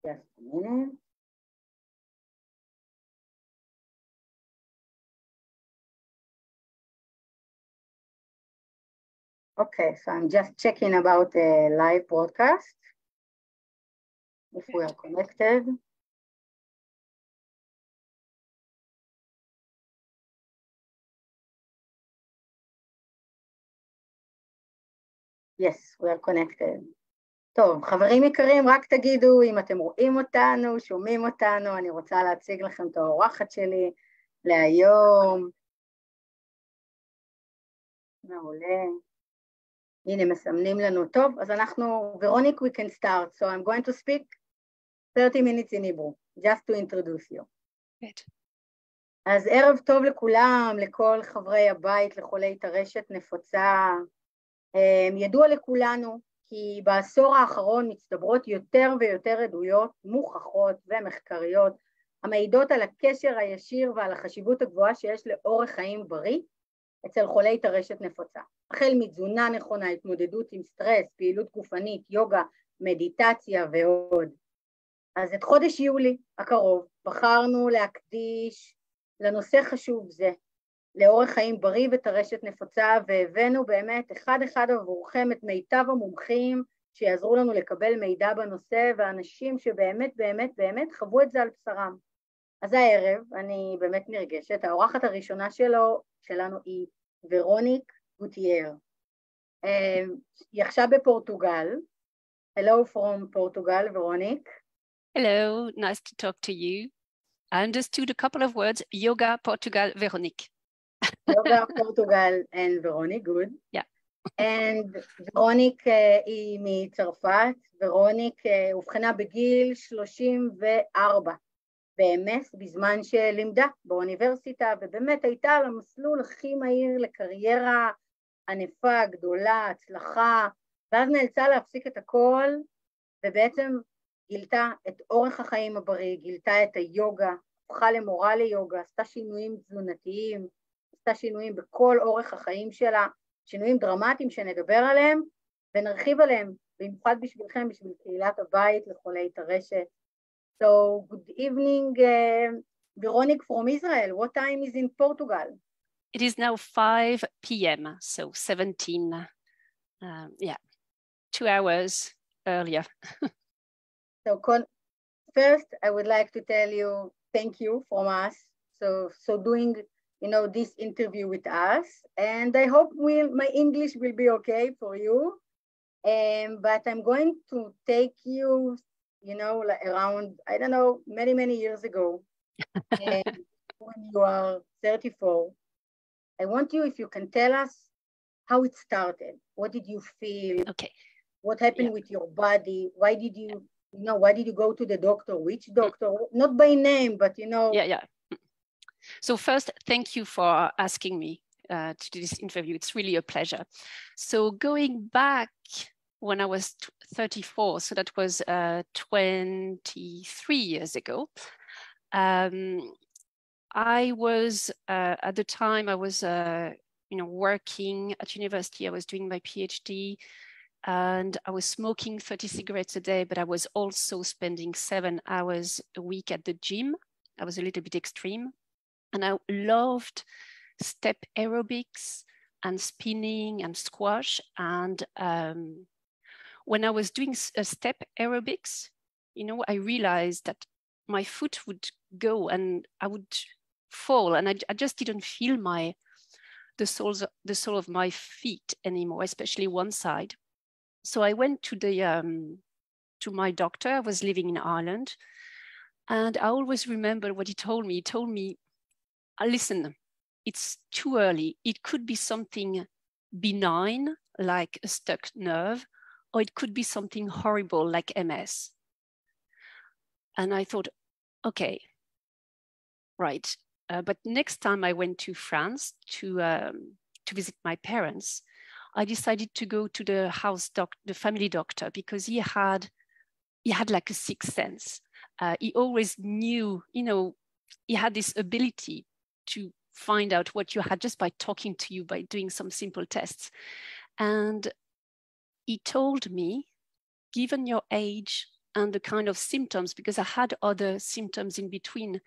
Just a minute. Okay, so I'm just checking about the live broadcast, if we are connected. Yes, we are connected. טוב, חברים יקרים, רק תגידו אם אתם רואים אותנו, שומעים אותנו, אני רוצה להציג לכם את האורחת שלי להיום. מעולה. הנה מסמנים לנו טוב, אז אנחנו, ורוניק, we can start, so I'm going to speak 30 minutes in Hebrew, just to introduce you. Good. אז ערב טוב לכולם, לכל חברי הבית, לחולי טרשת נפוצה. ידוע לכולנו כי בעשור האחרון מצטברות יותר ויותר עדויות מוכחות ומחקריות המעידות על הקשר הישיר ועל החשיבות הגבוהה שיש לאורח חיים בריא אצל חולי טרשת נפוצה. החל מתזונה נכונה, התמודדות עם סטרס, פעילות גופנית, יוגה, מדיטציה ועוד. אז את חודש יולי הקרוב בחרנו להקדיש לנושא חשוב זה, לאורח חיים בריא וטרשת נפוצה, והבאנו באמת אחד עבורכם את מיטב המומחים שיעזרו לנו לקבל מידע בנושא, ואנשים שבאמת באמת באמת חוו את זה על בשרם. אז הערב אני באמת נרגשת, האורחת הראשונה שלנו היא ורוניק גוטיאייר. היא עכשיו בפורטוגל. Hello from Portugal, ורוניק. Hello, nice to talk to you. I understood a couple of words, yoga, Portugal, ורוניק. Yoga, Portugal, and Veronik, good. Yeah. And ורוניק היא מצרפת, ורוניק אובחנה בגיל 34, ב-MS, בזמן שלימדה באוניברסיטה, ובאמת הייתה על המסלול הכי מהיר לקריירה ענפה, גדולה, הצלחה, ואז נאלצה להפסיק את הכל, ובעצם גילתה את אורח החיים הבריא, גילתה את היוגה, הפכה למורה ליוגה, עשתה שינויים תזונתיים, עשתה שינויים בכל אורך החיים שלה, שינויים דרמטיים שנדבר עליהם, ונרחיב עליהם, במיוחד בשבילכם, בשביל קהילת הבית לחולי טרשת. So, good evening, ורוניק from Israel. What time is in Portugal? It is now 5 p.m., so 2 hours earlier. So, first, I would like to tell you thank you from us. So doing, this interview with us, and I hope my English will be okay for you. But I'm going to take you, like around, I don't know, many years ago, when you are 34. I want you, if you can tell us how it started. What did you feel? Okay. What happened with your body? Why did you go to the doctor? Which doctor? Not by name, but Yeah. So first, thank you for asking me to do this interview. It's really a pleasure. So going back when I was 34, so that was 23 years ago, I was, at the time I was, working at university. I was doing my PhD and I was smoking 30 cigarettes a day, but I was also spending 7 hours a week at the gym. I was a little bit extreme. And I loved step aerobics and spinning and squash. And when I was doing step aerobics, I realized that my foot would go and I would fall, and I just didn't feel the sole of my feet anymore, especially one side. So I went to my doctor. I was living in Ireland, and I always remember what he told me. He told me, listen, it's too early. It could be something benign, like a stuck nerve, or it could be something horrible, like MS. And I thought, okay, right. But next time I went to France to visit my parents, I decided to go to the family doctor, because he had like a sixth sense. He always knew, he had this ability to find out what you had just by talking to you, by doing some simple tests. And he told me, given your age and the kind of symptoms, because I had other symptoms in between,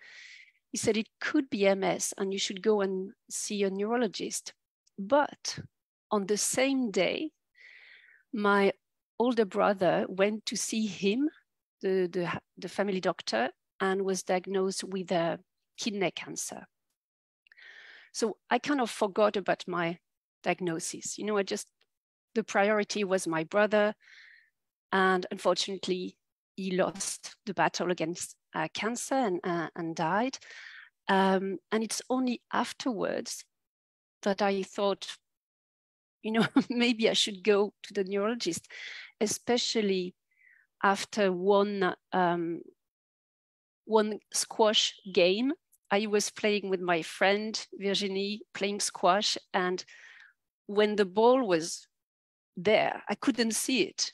he said it could be MS and you should go and see a neurologist. But on the same day, my older brother went to see him, the family doctor, and was diagnosed with a kidney cancer. So I kind of forgot about my diagnosis. You know, the priority was my brother, and unfortunately, he lost the battle against cancer and died. And it's only afterwards that I thought, you know, maybe I should go to the neurologist, especially after one squash game. I was playing with my friend Virginie, playing squash, and when the ball was there, I couldn't see it.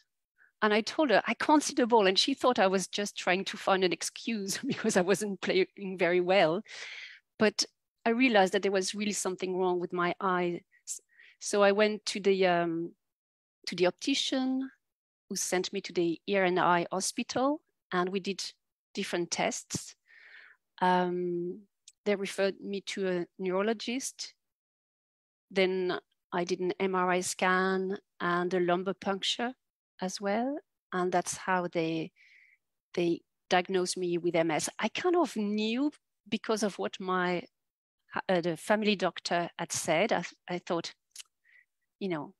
And I told her, I can't see the ball. And she thought I was just trying to find an excuse because I wasn't playing very well. But I realized that there was really something wrong with my eyes. So I went to the optician, who sent me to the ear and eye hospital, and we did different tests. They referred me to a neurologist. Then I did an MRI scan and a lumbar puncture as well. And that's how they diagnosed me with MS. I kind of knew because of what the family doctor had said. I thought, you know,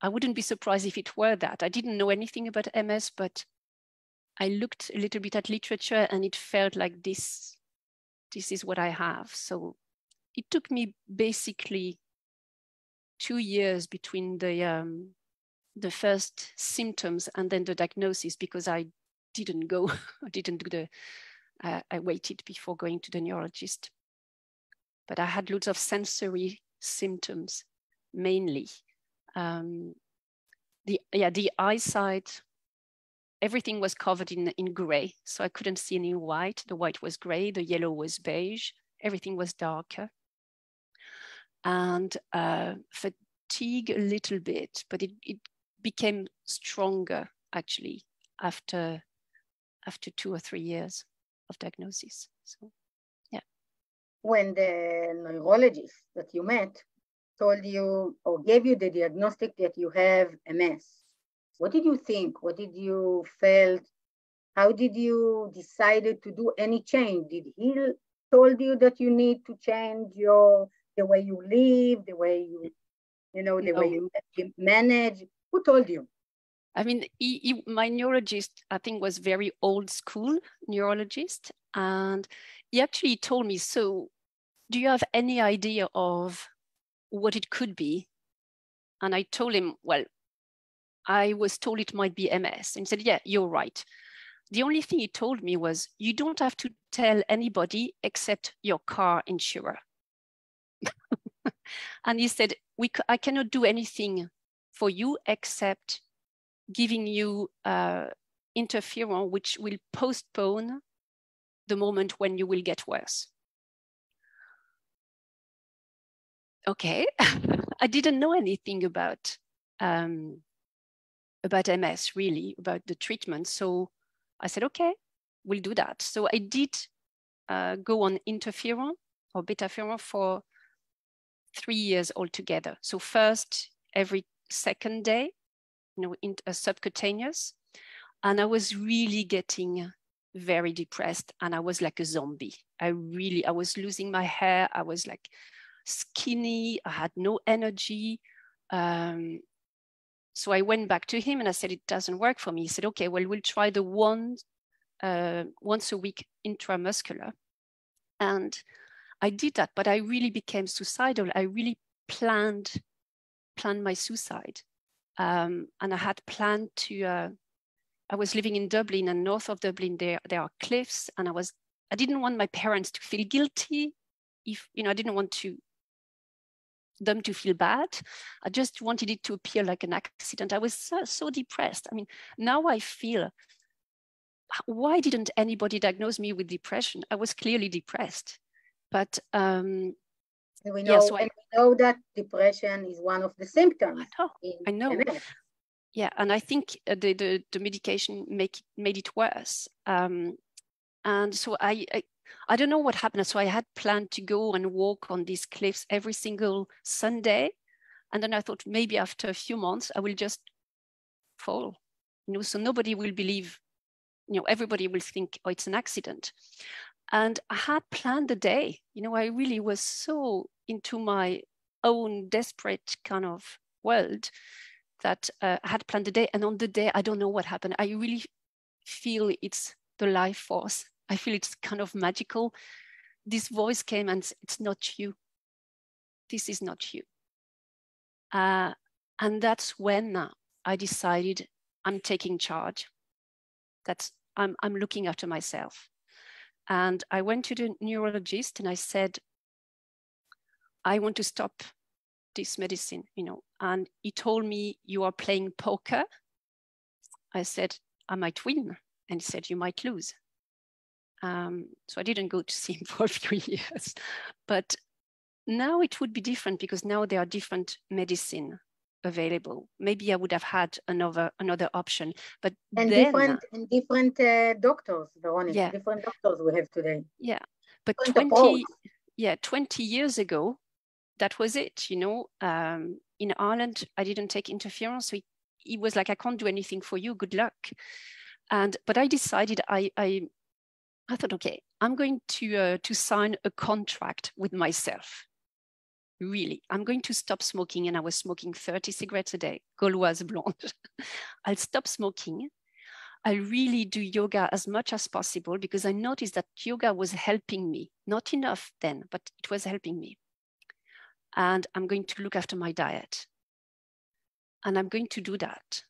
I wouldn't be surprised if it were that. I didn't know anything about MS, but I looked a little bit at literature and it felt like this is what I have. So it took me basically 2 years between the first symptoms and then the diagnosis, because I didn't go, I waited before going to the neurologist. But I had lots of sensory symptoms, mainly. The eyesight, everything was covered in gray, so I couldn't see any white. The white was gray, the yellow was beige, everything was darker. And fatigue a little bit, but it became stronger actually after 2 or 3 years of diagnosis. So, yeah. When the neurologist that you met told you or gave you the diagnostic that you have MS, what did you think? What did you felt? How did you decide to do any change? Did he told you that you need to change the way you live, the way the way you manage? Who told you? I mean, my neurologist, I think, was very old school neurologist. And he actually told me, so do you have any idea of what it could be? And I told him, well, I was told it might be MS. And he said, yeah, you're right. The only thing he told me was, you don't have to tell anybody except your car insurer. And he said, I cannot do anything for you except giving you interferon, which will postpone the moment when you will get worse. Okay, I didn't know anything about MS, really, about the treatment. So I said, okay, we'll do that. So I did go on interferon or betaferon for 3 years altogether. So first, every second day, in a subcutaneous, and I was really getting very depressed, and I was like a zombie. I was losing my hair. I was like skinny. I had no energy. So I went back to him and I said, it doesn't work for me. He said, okay, well, we'll try the once a week intramuscular. And I did that, but I really became suicidal. I really planned my suicide. And I had planned to, I was living in Dublin, and north of Dublin, there are cliffs. And I didn't want my parents to feel guilty. I didn't want them to feel bad. I just wanted it to appear like an accident. I was so depressed. I mean, now I feel, why didn't anybody diagnose me with depression? I was clearly depressed. But we know that depression is one of the symptoms. I know. MS. Yeah, and I think the medication made it worse. And so I don't know what happened. So I had planned to go and walk on these cliffs every single Sunday. And then I thought maybe after a few months, I will just fall, so nobody will believe, everybody will think, oh, it's an accident. And I had planned the day, I really was so into my own desperate kind of world that I had planned the day. And on the day, I don't know what happened. I really feel it's the life force. I feel it's kind of magical. This voice came and said, it's not you. This is not you. And that's when I decided I'm taking charge. I'm looking after myself. And I went to the neurologist and I said, I want to stop this medicine, and he told me, you are playing poker. I said, I might win. And he said, you might lose. So I didn't go to see him for a few years. But now it would be different because now there are different medicine available. Maybe I would have had another option. But and then, different doctors, Veronik, yeah. Different doctors we have today. Yeah, but 20 years ago, that was it. In Ireland, I didn't take interference. So it was like, I can't do anything for you. Good luck. But I decided, I thought, okay, I'm going to sign a contract with myself. Really, I'm going to stop smoking. And I was smoking 30 cigarettes a day, Gauloise blonde. I'll stop smoking. I'll really do yoga as much as possible because I noticed that yoga was helping me. Not enough then, but it was helping me. And I'm going to look after my diet. And I'm going to do that.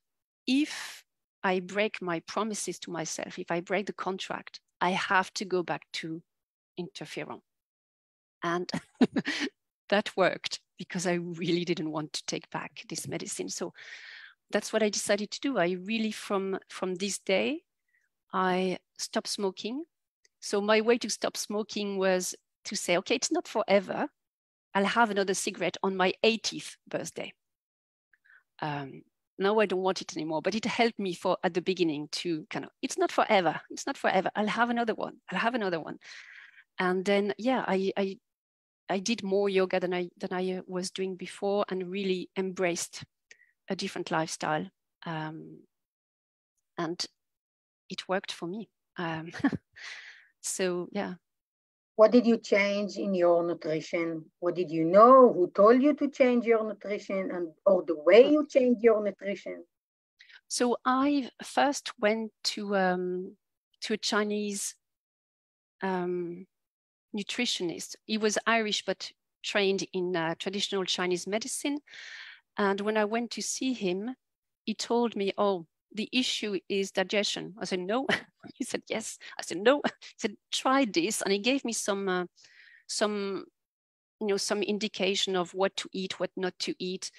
If I break my promises to myself, if I break the contract, I have to go back to interferon. And that worked because I really didn't want to take back this medicine. So that's what I decided to do. I really, from this day, I stopped smoking. So my way to stop smoking was to say, okay, it's not forever. I'll have another cigarette on my 80th birthday. Now I don't want it anymore, but it helped me at the beginning to kind of, it's not forever. It's not forever. I'll have another one. I'll have another one. And then, yeah, I did more yoga than I was doing before and really embraced a different lifestyle. And it worked for me. So, yeah. What did you change in your nutrition? What did you know? Who told you to change your nutrition or the way you change your nutrition? So I first went to a Chinese nutritionist. He was Irish, but trained in traditional Chinese medicine. And when I went to see him, he told me, oh, the issue is digestion. I said, no. He said, yes. I said, no. He said, try this. And he gave me some indication of what to eat, what not to eat.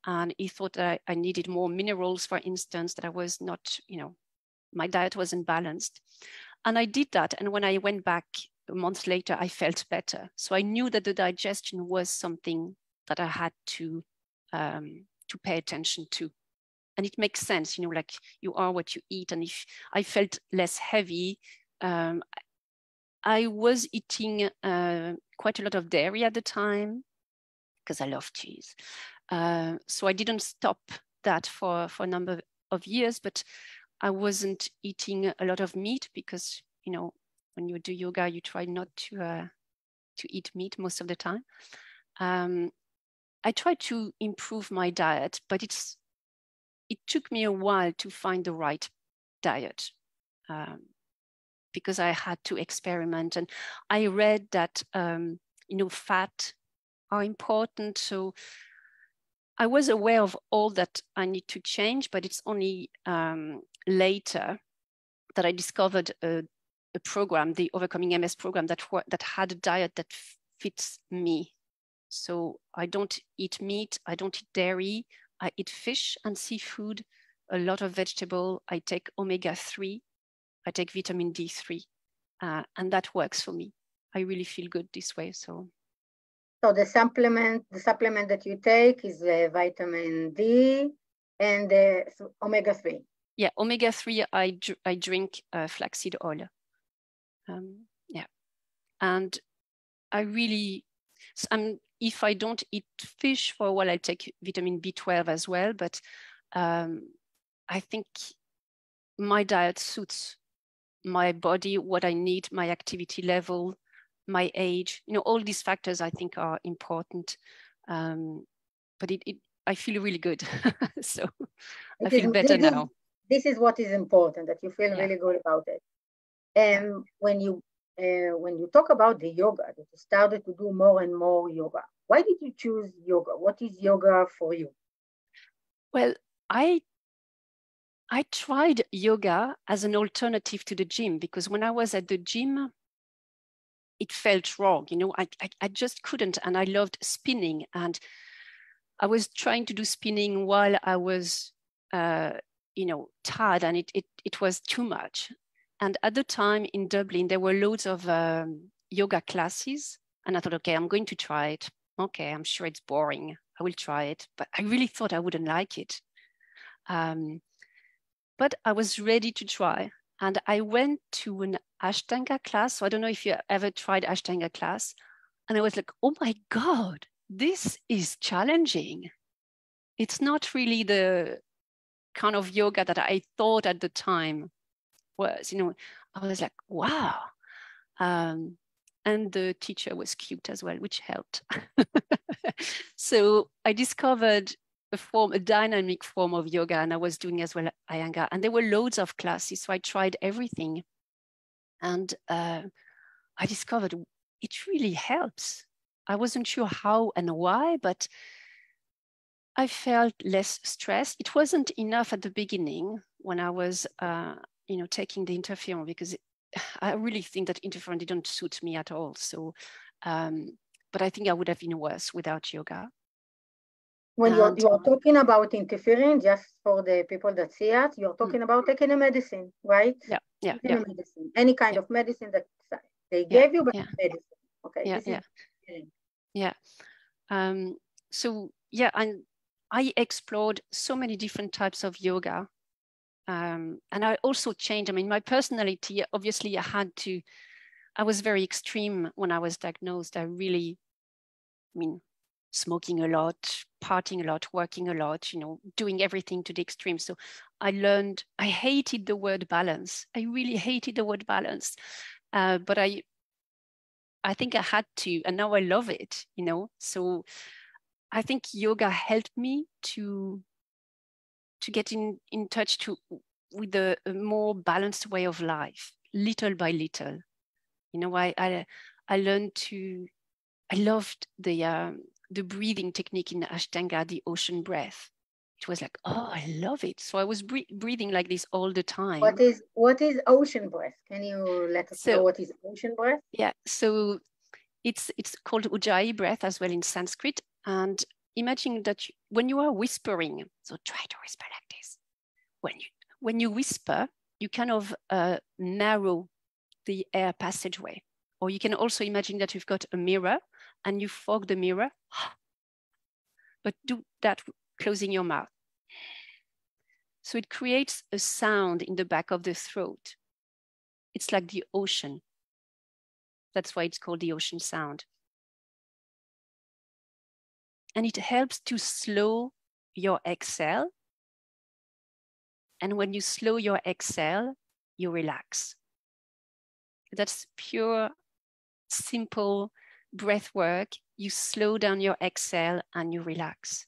And he thought that I needed more minerals, for instance, that I was not, my diet wasn't balanced. And I did that. And when I went back a month later, I felt better. So I knew that the digestion was something that I had to pay attention to. And it makes sense, like you are what you eat. And if I felt less heavy, I was eating quite a lot of dairy at the time because I love cheese. So I didn't stop that for a number of years, but I wasn't eating a lot of meat because, when you do yoga, you try not to eat meat most of the time. I tried to improve my diet, but it took me a while to find the right diet because I had to experiment. And I read that, fat are important. So I was aware of all that I need to change, but it's only later that I discovered a program, the Overcoming MS program, that had a diet that fits me. So I don't eat meat, I don't eat dairy, I eat fish and seafood, a lot of vegetable. I take omega-3, I take vitamin D3, and that works for me. I really feel good this way. So the supplement that you take is vitamin D, and omega-3. Yeah, omega-3, I drink flaxseed oil. Yeah, and I really, if I don't eat fish for a while, I take vitamin B12 as well, but I think my diet suits my body, what I need, my activity level, my age, all these factors I think are important. But I feel really good. So I feel better now. This is what is important, that you feel really good about it. And when you talk about the yoga, that you started to do more and more yoga, why did you choose yoga? What is yoga for you? Well, I tried yoga as an alternative to the gym, because when I was at the gym, it felt wrong. I just couldn't. And I loved spinning. And I was trying to do spinning while I was, tired, and it was too much. And at the time in Dublin, there were loads of yoga classes. And I thought, okay, I'm going to try it. Okay, I'm sure it's boring. I will try it. But I really thought I wouldn't like it. But I was ready to try. And I went to an Ashtanga class. So I don't know if you ever tried Ashtanga class. And I was like, oh my God, this is challenging. It's not really the kind of yoga that I thought at the time was. I was like, wow. And the teacher was cute as well, which helped. So I discovered a dynamic form of yoga, and I was doing as well Iyengar, and there were loads of classes, so I tried everything, and I discovered it really helps. I wasn't sure how and why, but I felt less stressed. It wasn't enough at the beginning when I was taking the interferon, because I really think that interferon didn't suit me at all. So but I think I would have been worse without yoga. When you are talking about interferon, just for the people that see it, you're talking about taking a medicine, right? Yeah. Medicine, any kind of medicine that they gave you, but medicine. Okay. So and I explored so many different types of yoga, and I also changed. My personality, obviously, I was very extreme when I was diagnosed. I really, smoking a lot, partying a lot, working a lot, doing everything to the extreme. So I hated the word balance. I really hated the word balance. But I think I had to, and now I love it, So I think yoga helped me to get in touch with a more balanced way of life, little by little. I learned I loved the breathing technique in Ashtanga, the ocean breath. It was like, oh, I love it. So I was breathing like this all the time. What is ocean breath? Can you let us know what is ocean breath? Yeah, so it's called Ujjayi breath as well in Sanskrit. And imagine that when you are whispering, so try to whisper like this. When you whisper, you kind of narrow the air passageway. Or you can also imagine that you've got a mirror and you fog the mirror, but do that closing your mouth. So it creates a sound in the back of the throat. It's like the ocean. That's why it's called the ocean sound. And it helps to slow your exhale. And when you slow your exhale, you relax. That's pure, simple breath work. You slow down your exhale and you relax.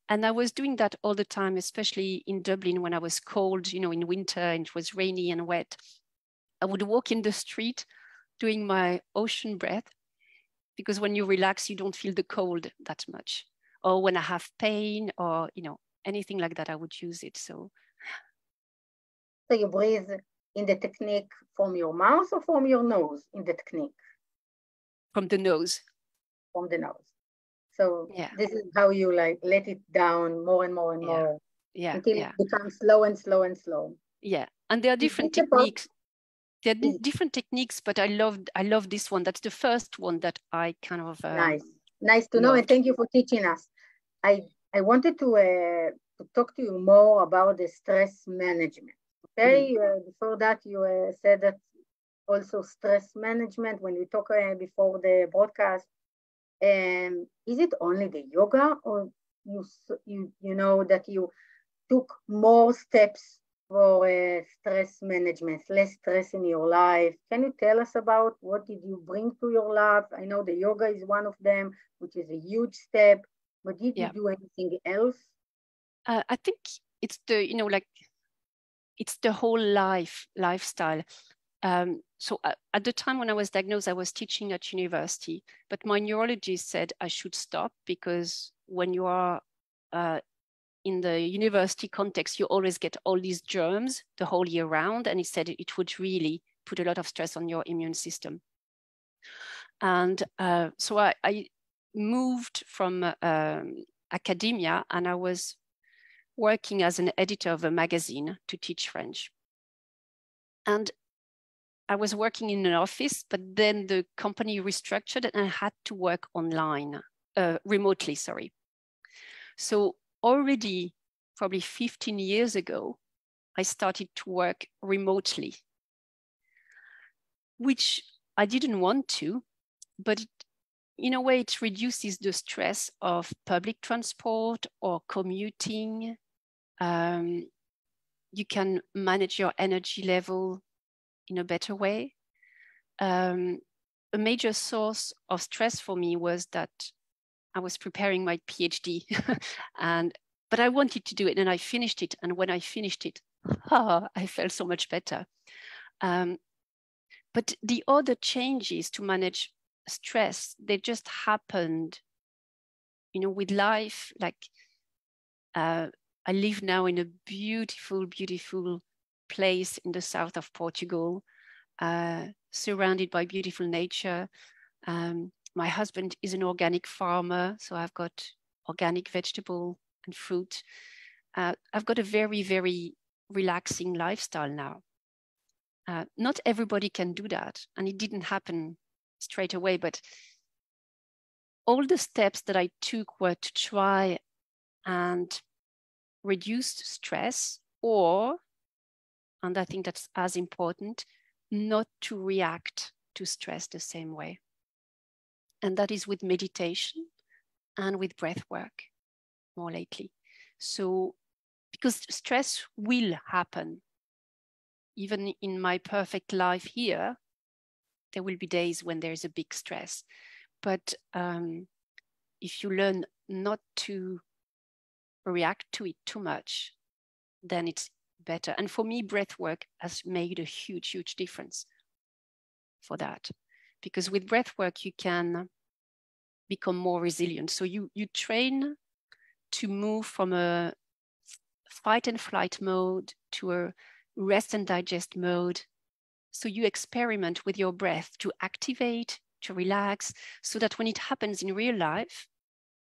And I was doing that all the time, especially in Dublin when I was cold, in winter and it was rainy and wet. I would walk in the street doing my ocean breath, because when you relax, you don't feel the cold that much. Or when I have pain or, anything like that, I would use it. So you breathe in the technique from your mouth or from your nose in the technique? From the nose. From the nose. So this is how you let it down more and more and more until it becomes slow and slow and slow. Yeah, and there are different techniques. There are different techniques, but I love this one. That's the first one that I kind of nice to know, and thank you for teaching us. I wanted to to talk to you more about the stress management. Okay, before that you said that also stress management when we talk before the broadcast. Is it only the yoga, or you know that you took more steps for stress management, less stress in your life? Can you tell us about what did you bring to your life? I know the yoga is one of them, which is a huge step, but did you do anything else? I think it's the, you know, like it's the whole lifestyle. So at the time when I was diagnosed, I was teaching at university, but my neurologist said I should stop because when you are in the university context, you always get all these germs the whole year round. And he said it would really put a lot of stress on your immune system. And so I moved from academia, and I was working as an editor of a magazine to teach French. And I was working in an office, but then the company restructured and I had to work online, remotely, sorry. So already probably 15 years ago, I started to work remotely, which I didn't want to, but in a way it reduces the stress of public transport or commuting. You can manage your energy level in a better way. A major source of stress for me was that I was preparing my PhD, but I wanted to do it and I finished it. And when I finished it, I felt so much better. But the other changes to manage stress, they just happened, you know, with life. Like I live now in a beautiful, beautiful place in the south of Portugal, surrounded by beautiful nature. My husband is an organic farmer, so I've got organic vegetable and fruit. I've got a very, very relaxing lifestyle now. Not everybody can do that, and it didn't happen straight away, but all the steps that I took were to try and reduce stress, or, and I think that's as important, not to react to stress the same way. And that is with meditation and with breath work more lately. So, because stress will happen. Even in my perfect life here, there will be days when there's a big stress. But if you learn not to react to it too much, then it's better. And for me, breath work has made a huge, huge difference for that. Because with breath work, you can become more resilient. So you train to move from a fight and flight mode to a rest and digest mode. So you experiment with your breath to activate, to relax, so that when it happens in real life,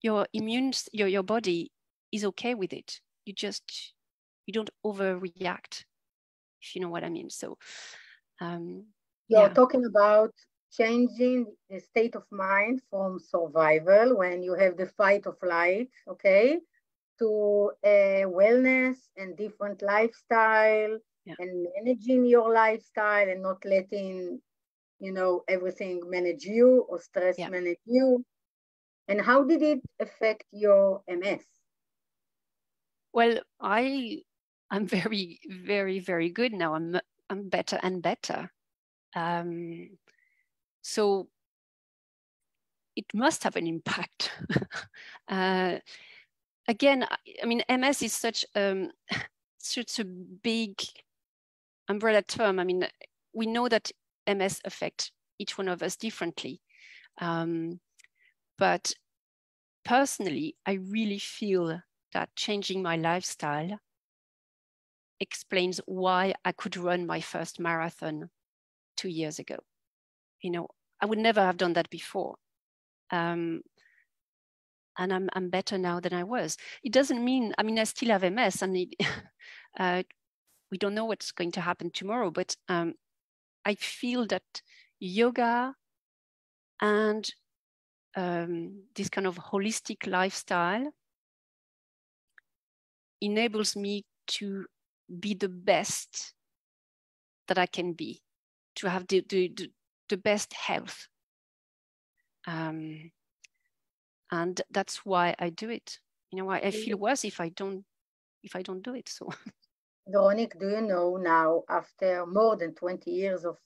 your body is okay with it. You don't overreact, if you know what I mean. So you're talking about changing the state of mind from survival, when you have the fight or flight, okay, to wellness and different lifestyle, and managing your lifestyle and not letting, you know, everything manage you or stress manage you. And how did it affect your MS? Well, I'm very, very, very good now. I'm better and better. So it must have an impact. Again, I mean, MS is such a big umbrella term. I mean, we know that MS affects each one of us differently. But personally, I really feel that changing my lifestyle explains why I could run my first marathon 2 years ago. You know, I would never have done that before. And I'm better now than I was. It doesn't mean, I mean, I still have MS, and we don't know what's going to happen tomorrow, but I feel that yoga and this kind of holistic lifestyle enables me to be the best that I can be, to have the best health. And that's why I do it. You know, I feel worse if I don't do it. So, Voronik, do you know now, after more than 20 years of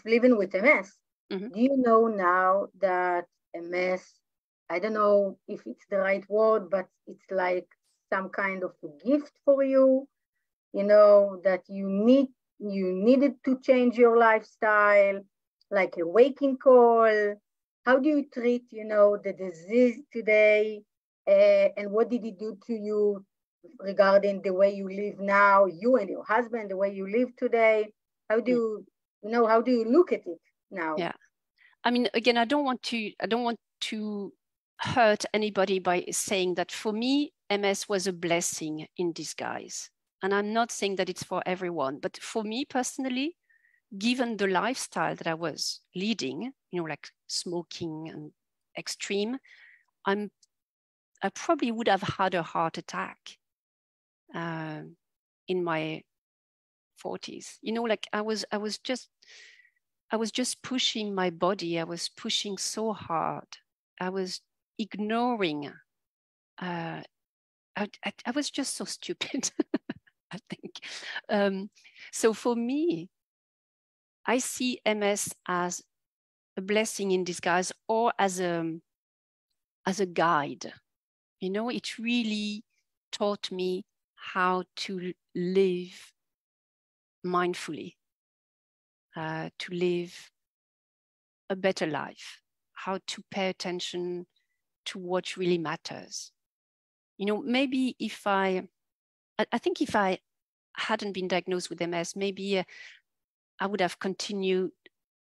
living with MS, do you know now that MS, I don't know if it's the right word, but it's like some kind of a gift for you, you know, that you needed to change your lifestyle, like a waking call? How do you treat, you know, the disease today? And what did it do to you regarding the way you live now, you and your husband, the way you live today? How do how do you look at it now? Yeah. I mean, again, I don't want to hurt anybody by saying that for me, MS was a blessing in disguise. And I'm not saying that it's for everyone, but for me personally, given the lifestyle that I was leading, you know, like smoking and extreme, I probably would have had a heart attack in my 40s. You know, like I was just pushing my body. I was pushing so hard. I was ignoring. I was just so stupid, I think. So for me, I see MS as a blessing in disguise, or as a guide. You know, it really taught me how to live mindfully, to live a better life, how to pay attention to what really matters. You know, maybe if I think if I hadn't been diagnosed with MS, maybe I would have continued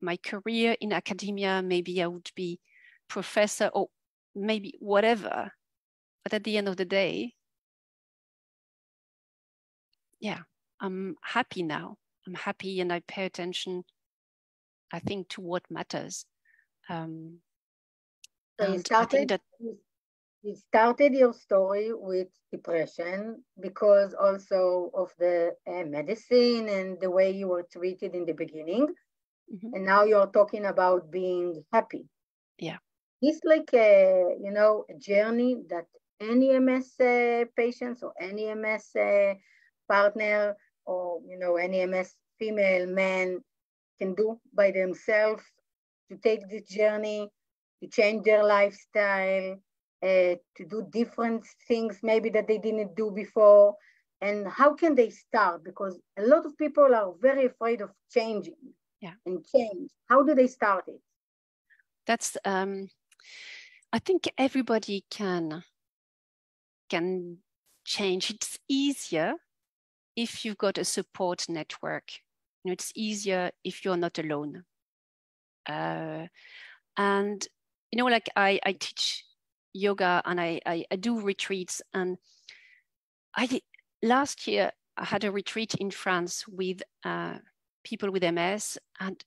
my career in academia. Maybe I would be professor, or maybe whatever. But at the end of the day, yeah, I'm happy now. I'm happy, and I pay attention, I think, to what matters. So you started your story with depression because also of the medicine and the way you were treated in the beginning. And now you're talking about being happy. Yeah. It's like a journey that any MS patients or any MS partner, or any MS female, man can do by themselves, to take this journey, to change their lifestyle, to do different things maybe that they didn't do before. And how can they start? Because a lot of people are very afraid of changing. Yeah. And change. How do they start it? That's I think everybody can change. It's easier if you've got a support network. You know, it's easier if you're not alone. And you know, like I teach yoga, and I do retreats, and last year I had a retreat in France with people with MS, and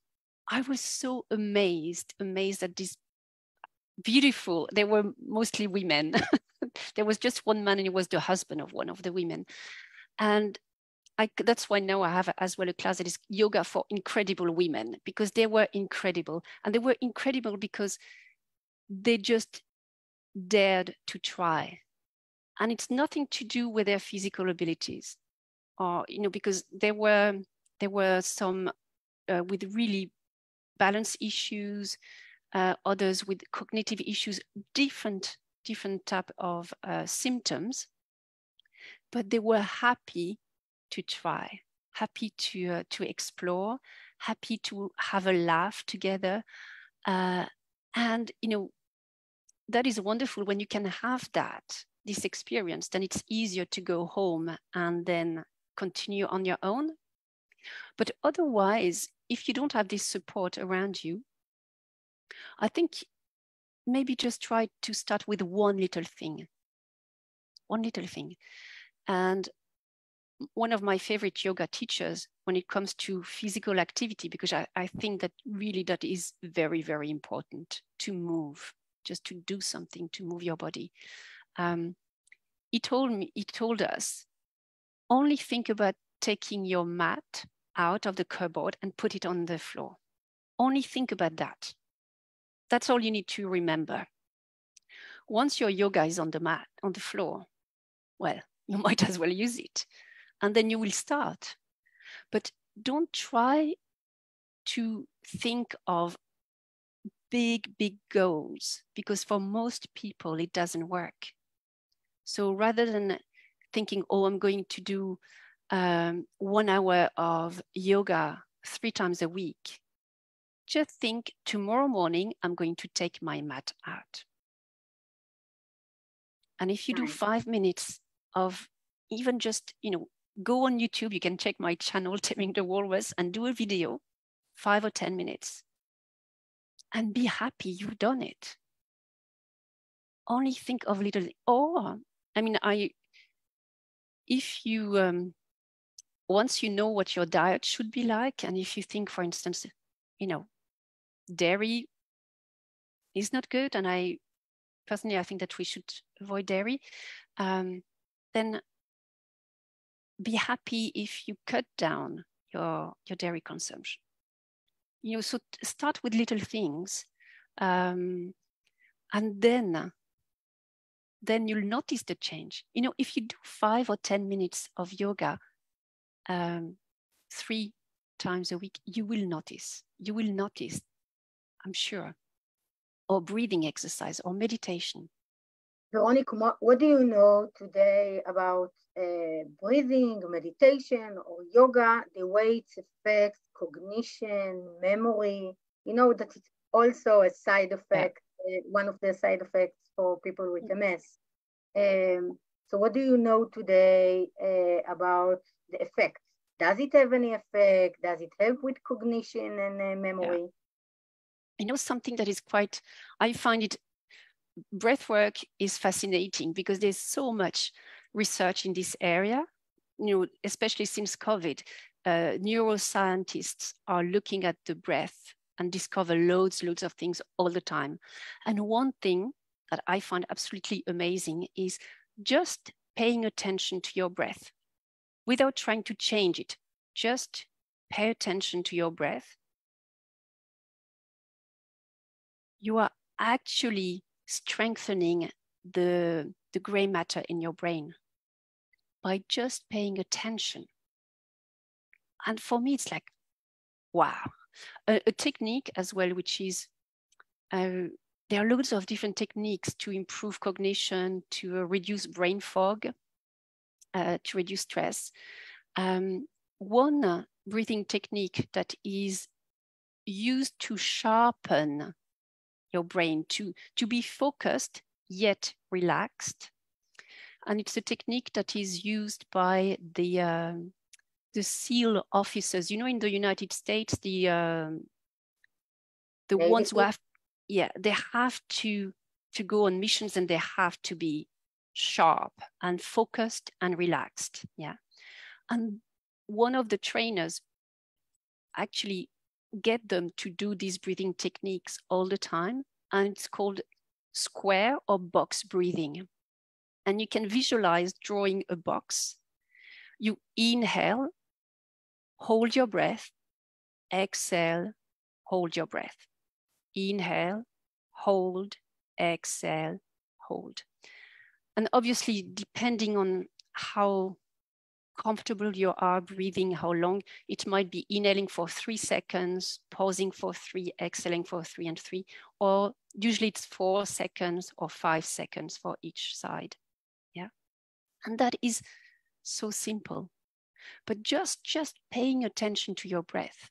I was so amazed at this beautiful, they were mostly women. There was just one man, and he was the husband of one of the women. And that's why now I have as well a class that is yoga for incredible women, because they were incredible. And they were incredible because they just dared to try. And it's nothing to do with their physical abilities, or, you know, because there were some with really balance issues, others with cognitive issues, different type of symptoms, but they were happy to try, happy to explore, happy to have a laugh together. And, you know, that is wonderful when you can have this experience. Then it's easier to go home and then continue on your own. But otherwise, if you don't have this support around you, I think maybe just try to start with one little thing. And one of my favorite yoga teachers, when it comes to physical activity, because I think that really that is very, very important, to move, just to do something, to move your body. he told us, only think about taking your mat out of the cupboard and put it on the floor. Only think about that. That's all you need to remember. Once your yoga is on the mat, on the floor, well, you might as well use it. And then you will start. But don't try to think of big, big goals, because for most people, it doesn't work. So rather than thinking, oh, I'm going to do 1 hour of yoga 3 times a week, just think, tomorrow morning, I'm going to take my mat out. And if you do 5 minutes of even just, go on YouTube, you can check my channel, Taming the Walrus, and do a video, 5 or 10 minutes. And be happy you've done it. Only think of little, if you, once you know what your diet should be like, and if you think, for instance, dairy is not good, and I think that we should avoid dairy, then be happy if you cut down your dairy consumption. So start with little things, and then you'll notice the change. If you do 5 or 10 minutes of yoga 3 times a week, you will notice. You will notice, I'm sure. Or breathing exercise or meditation. Veronik, what do you know today about breathing, meditation, or yoga, the way it affects cognition, memory? You know that it's also a side effect, one of the side effects for people with MS. So what do you know today about the effects? Does it have any effect? Does it help with cognition and memory? Something that is I find it, breath work is fascinating because there's so much research in this area, especially since COVID. Neuroscientists are looking at the breath and discover loads of things all the time. And one thing that I find absolutely amazing is just paying attention to your breath without trying to change it. Just pay attention to your breath. You are actually strengthening the gray matter in your brain by just paying attention. And for me, it's like, wow. A technique as well, which is, there are loads of different techniques to improve cognition, to reduce brain fog, to reduce stress. One breathing technique that is used to sharpen your brain, to be focused yet relaxed. And it's a technique that is used by the SEAL officers. In the United States, the ones who have, they have to go on missions, and they have to be sharp and focused and relaxed. And one of the trainers actually get them to do these breathing techniques all the time, and it's called square or box breathing. And you can visualize drawing a box. You inhale, hold your breath, exhale, hold your breath. Inhale, hold, exhale, hold. And obviously, depending on how comfortable you are breathing, how long, it might be inhaling for 3 seconds, pausing for 3, exhaling for 3 and 3, or usually it's 4 seconds or 5 seconds for each side. And that is so simple. But just paying attention to your breath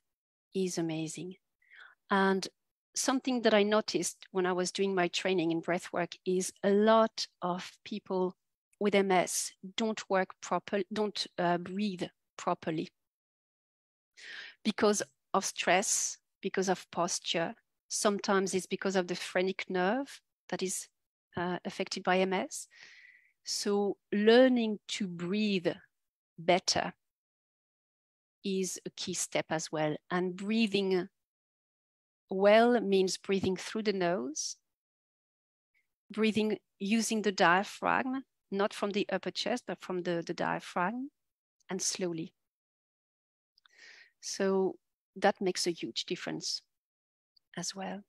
is amazing. And something that I noticed when I was doing my training in breath work is a lot of people with MS don't breathe properly because of stress, because of posture. Sometimes it's because of the phrenic nerve that is affected by MS. So learning to breathe better is a key step as well. And breathing well means breathing through the nose, breathing using the diaphragm, not from the upper chest, but from the diaphragm, and slowly. So that makes a huge difference as well.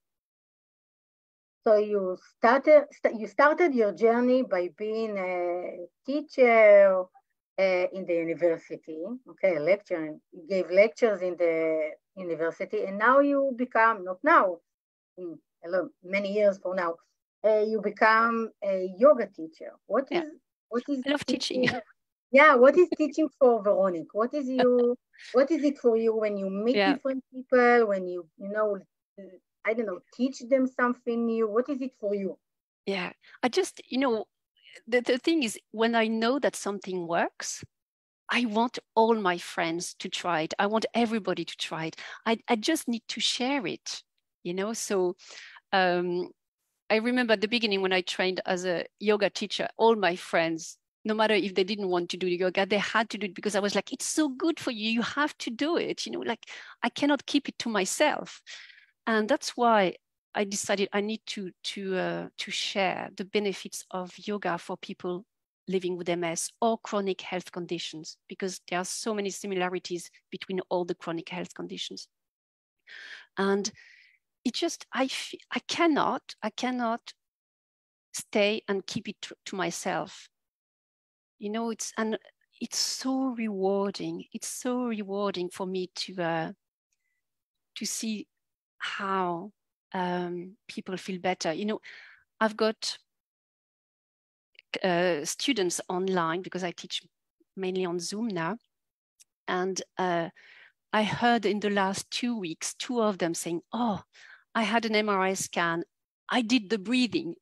So you started your journey by being a teacher in the university, okay, a lecturer. You gave lectures in the university, and now you become, not now, many years from now, you become a yoga teacher. What is I love teaching. Yeah, what is teaching for Veronik? What is it for you when you meet different people, when you know, I don't know, teach them something new? What is it for you? Yeah, I just, the thing is, when I know that something works, I want all my friends to try it. I want everybody to try it. I just need to share it, So I remember at the beginning when I trained as a yoga teacher, all my friends, no matter if they didn't want to do the yoga, they had to do it because I was like, it's so good for you. You have to do it. I cannot keep it to myself. And that's why I decided I need to share the benefits of yoga for people living with MS or chronic health conditions, because there are so many similarities between all the chronic health conditions. And it just, I cannot stay and keep it to myself. It's so rewarding. It's so rewarding for me to see how people feel better. I've got students online because I teach mainly on Zoom now. And I heard in the last 2 weeks, 2 of them saying, oh, I had an MRI scan. I did the breathing.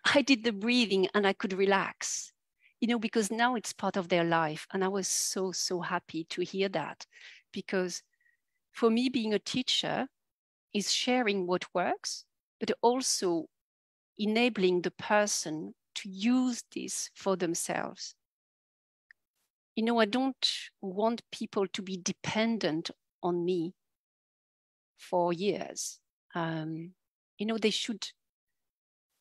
I did the breathing and I could relax, because now it's part of their life. And I was so, so happy to hear that, because for me, being a teacher is sharing what works, but also enabling the person to use this for themselves. I don't want people to be dependent on me for years. They should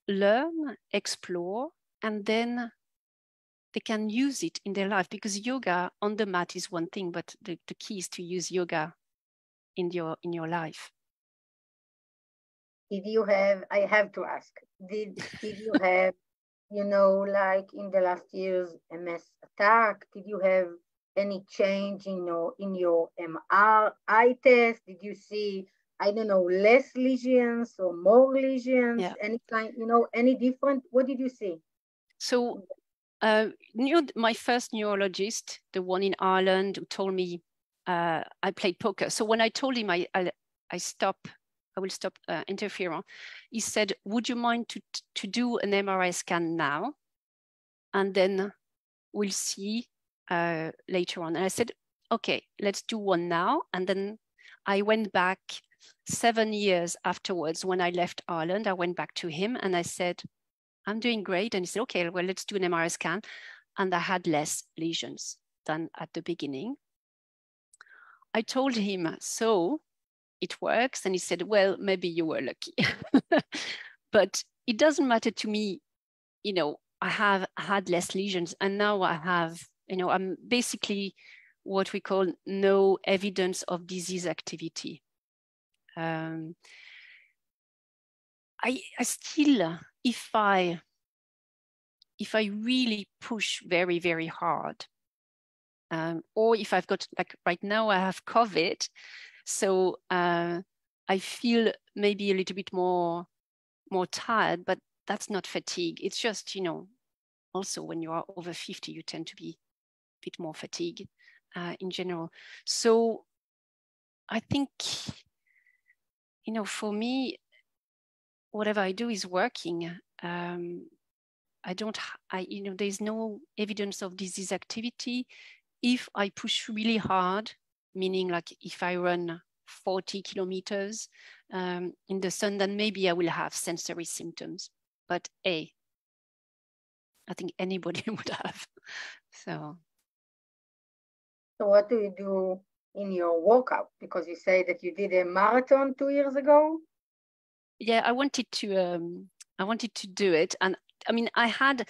learn, explore, and then they can use it in their life, because yoga on the mat is one thing, but the key is to use yoga in your life. I have to ask, did you have, like in the last years, MS attack? Did you have any change in your MRI test? Did you see, I don't know, less lesions or more lesions? Yeah. Any kind, any different? What did you see? So my first neurologist, the one in Ireland, who told me I played poker. So when I told him I will stop interfering, he said, would you mind to do an MRI scan now? And then we'll see later on. And I said, okay, let's do one now. And then I went back 7 years afterwards. When I left Ireland, I went back to him and I said, I'm doing great. And he said, okay, well, let's do an MRI scan. And I had less lesions than at the beginning. I told him, so it works. And he said, well, maybe you were lucky. But it doesn't matter to me. I have had less lesions, and now I have, I'm basically what we call no evidence of disease activity. I still, if I really push very, very hard, or if I've got, like right now I have COVID, so I feel maybe a little bit more tired, but that's not fatigue. It's just, also when you are over 50, you tend to be a bit more fatigued in general. So I think, for me, whatever I do is working. There's no evidence of disease activity. If I push really hard, meaning like if I run 40 kilometers in the sun, then maybe I will have sensory symptoms. But I think anybody would have. So what do you do in your workout? Because you say that you did a marathon 2 years ago. Yeah, I wanted to do it, and I mean, I had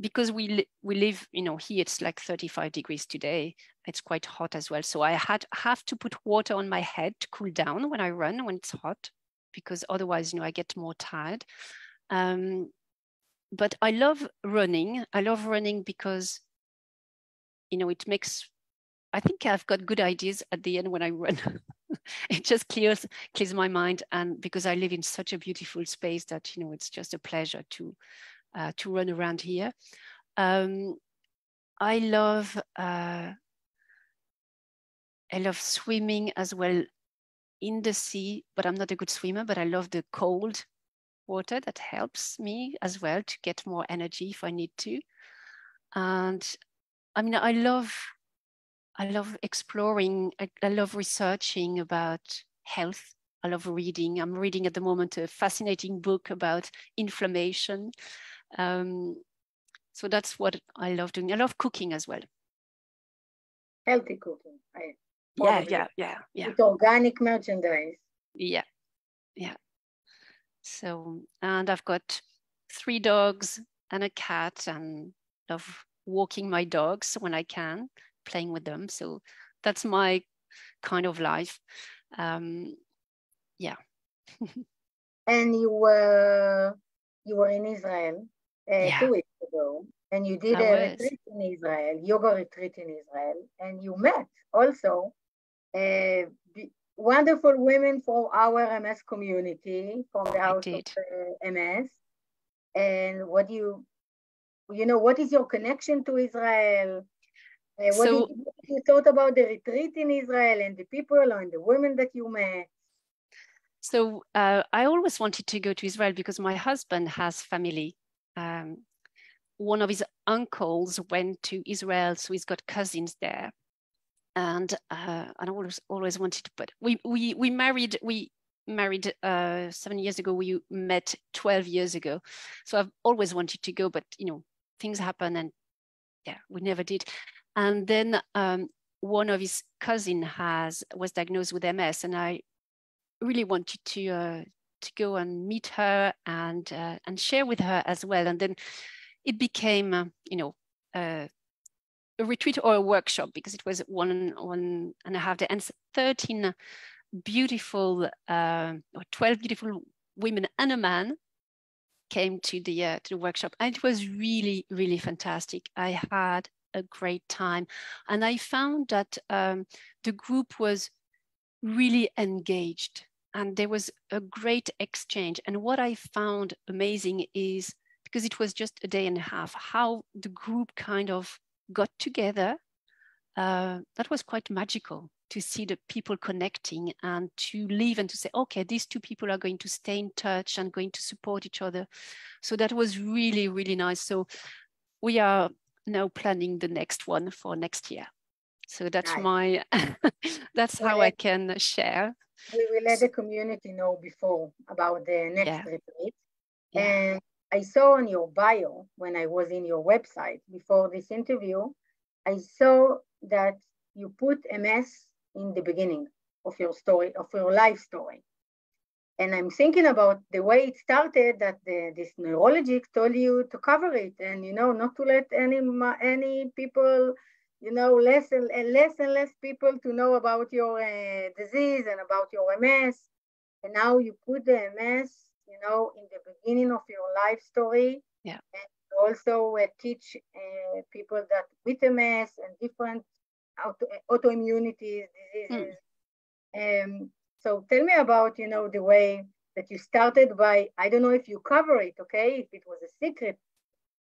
because we live, here it's like 35 degrees today. It's quite hot as well. So I have to put water on my head to cool down when I run, when it's hot, because otherwise, I get more tired. But I love running. I love running because, it makes, I think I've got good ideas at the end when I run. It just clears my mind. And because I live in such a beautiful space that, it's just a pleasure to run around here. I love swimming as well in the sea, but I'm not a good swimmer, but I love the cold water. That helps me as well to get more energy if I need to. And I mean, I love exploring. I love researching about health. I love reading. I'm reading at the moment a fascinating book about inflammation. So that's what I love doing. I love cooking as well. Healthy cooking. Yeah. With organic merchandise. Yeah. So, and I've got 3 dogs and a cat, and love walking my dogs when I can, playing with them. So that's my kind of life. Yeah. And you were in Israel 2 weeks ago, and you did a retreat in Israel, yoga retreat in Israel, and you met also wonderful women from our MS community, from the house of MS. And what is your connection to Israel? What did you thought about the retreat in Israel and the people and the women that you met? So I always wanted to go to Israel because my husband has family. One of his uncles went to Israel, so he's got cousins there. And I always wanted to, but we married 7 years ago. We met 12 years ago. So I've always wanted to go, but things happen, and we never did. And then one of his cousin was diagnosed with MS, and I really wanted to go and meet her and share with her as well. And then it became a retreat or a workshop, because it was 1.5 days, and 13 beautiful or 12 beautiful women and a man came to the workshop, and it was really, really fantastic. I had a great time, and I found that the group was really engaged, and there was a great exchange. And what I found amazing is, because it was just a day and a half, how the group kind of got together. That was quite magical to see the people connecting and to leave and to say, okay, these 2 people are going to stay in touch and going to support each other. So that was really, really nice. So we are now planning the next one for next year. So that's nice. That's how I can share. We will let the community know before about the next retreat. And I saw on your bio, when I was in your website before this interview, I saw that you put MS in the beginning of your story, of your life story. And I'm thinking about the way it started, that this neurologist told you to cover it and, not to let any people, less and less people to know about your disease and about your MS. And now you put the MS, in the beginning of your life story. Yeah. And also teach people that with MS and different autoimmunities, diseases. So tell me about, the way that you started by, I don't know if you cover it, okay, if it was a secret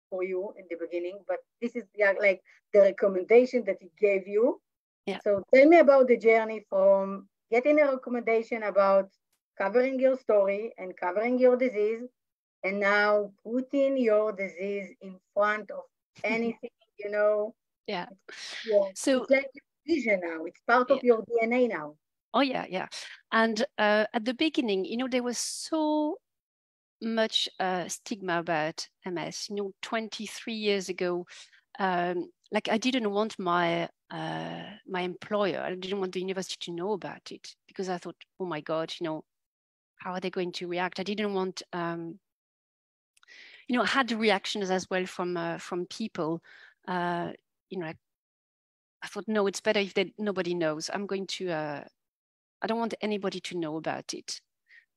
for you in the beginning, but this is like the recommendation that he gave you. Yeah. So tell me about the journey from getting a recommendation about covering your story and covering your disease, and now putting your disease in front of anything, Yeah. So it's like a vision now. It's part of your DNA now. Oh, yeah. And at the beginning, there was so much stigma about MS. 23 years ago, like I didn't want my employer, I didn't want the university to know about it, because I thought, oh my God, how are they going to react? I didn't want you know, had reactions as well from people. You know, I thought, no, it's better if nobody knows. I'm going to, I don't want anybody to know about it.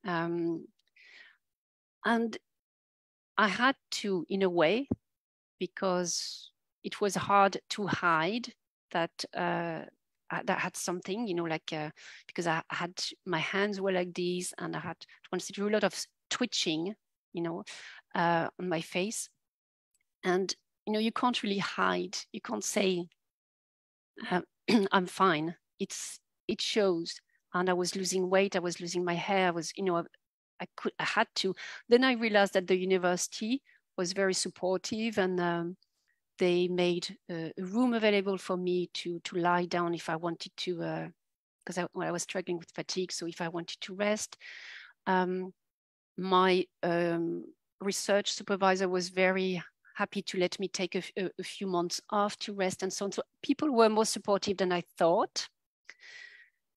And I had to, in a way, because it was hard to hide that that had something, you know, like, because I had, my hands were like this, and I had to do a lot of twitching, you know, on my face. And, you know, you can't really hide. You can't say, I'm fine. It shows. And I was losing weight. I was losing my hair. I was, you know, I had to. Then I realized that the university was very supportive, and they made a room available for me to lie down if I wanted to, because I was struggling with fatigue. So if I wanted to rest, my research supervisor was very happy to let me take a few months off to rest and so on. So people were more supportive than I thought.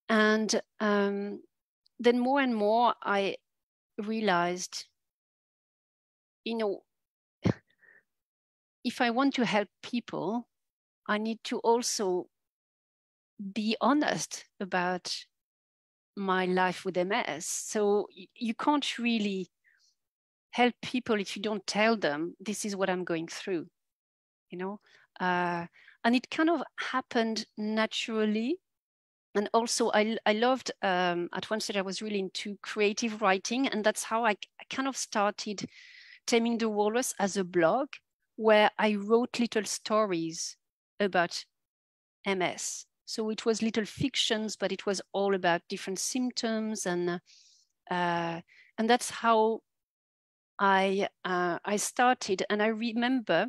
And then more and more I realized, you know, if I want to help people, I need to also be honest about my life with MS. So you can't really help people if you don't tell them, this is what I'm going through, you know? And it kind of happened naturally. And also I loved, at one stage I was really into creative writing, and that's how I kind of started Taming the Walrus as a blog, where I wrote little stories about MS. So it was little fictions, but it was all about different symptoms, and that's how I started. And I remember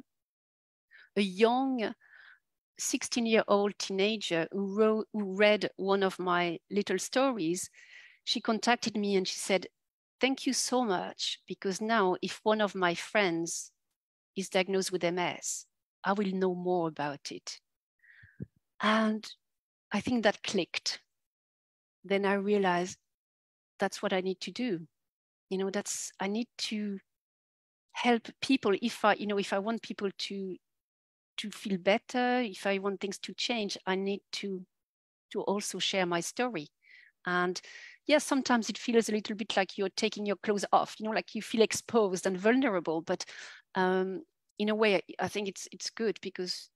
a young 16-year-old teenager who read one of my little stories. She contacted me and she said, "Thank you so much, because now if one of my friends is diagnosed with MS, I will know more about it." And I think that clicked. Then I realized that's what I need to do. You know, I need to help people. If I want people to feel better, if I want things to change, I need to also share my story. And yes, sometimes it feels a little bit like you're taking your clothes off, you know, like you feel exposed and vulnerable. But in a way, I think it's good, because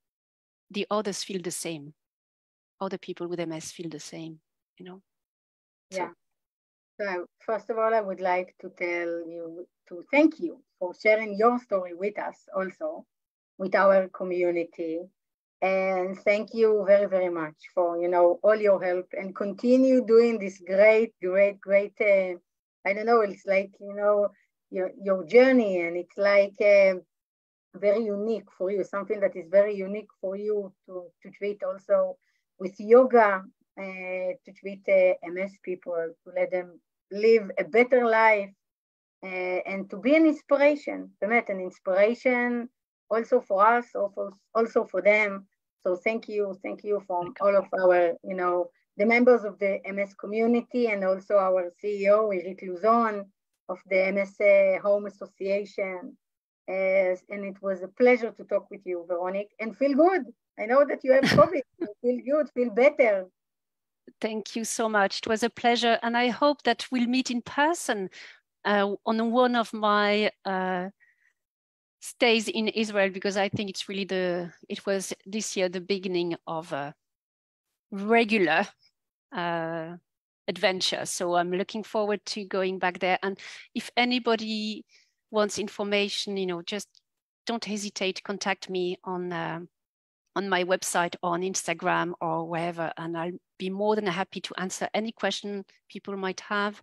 the others feel the same. Other people with MS feel the same, you know. Yeah. So first of all, I would like to thank you for sharing your story with us, also with our community. And thank you very, very much for, all your help, and continue doing this great, I don't know, it's like, your journey, and it's like very unique for you, something that is very unique for you to treat also with yoga, to treat MS people, to let them live a better life, and to be an inspiration, an inspiration also for us, also for them. So thank you from all of our, the members of the MS community, and also our CEO, Irit Luzon, of the MS Home Association. And it was a pleasure to talk with you, Veronik, and feel good. I know that you have COVID. Feel good, feel better. Thank you so much. It was a pleasure. And I hope that we'll meet in person on one of my stays in Israel, because I think it's really it was this year the beginning of a regular adventure. So I'm looking forward to going back there. And if anybody wants information, just don't hesitate to contact me on my website or on Instagram or wherever, and I'll be more than happy to answer any question people might have.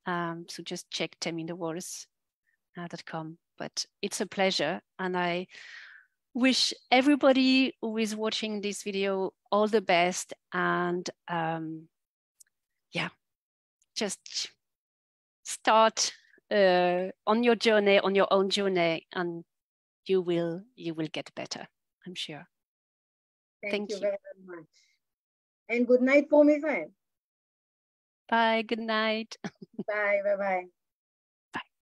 So just check tamingthewalrus.com. But it's a pleasure, and I wish everybody who is watching this video all the best, and just start on your journey, on your own journey, and you will get better, I'm sure. Thank you very much. And good night from Israel. Bye, good night. Bye.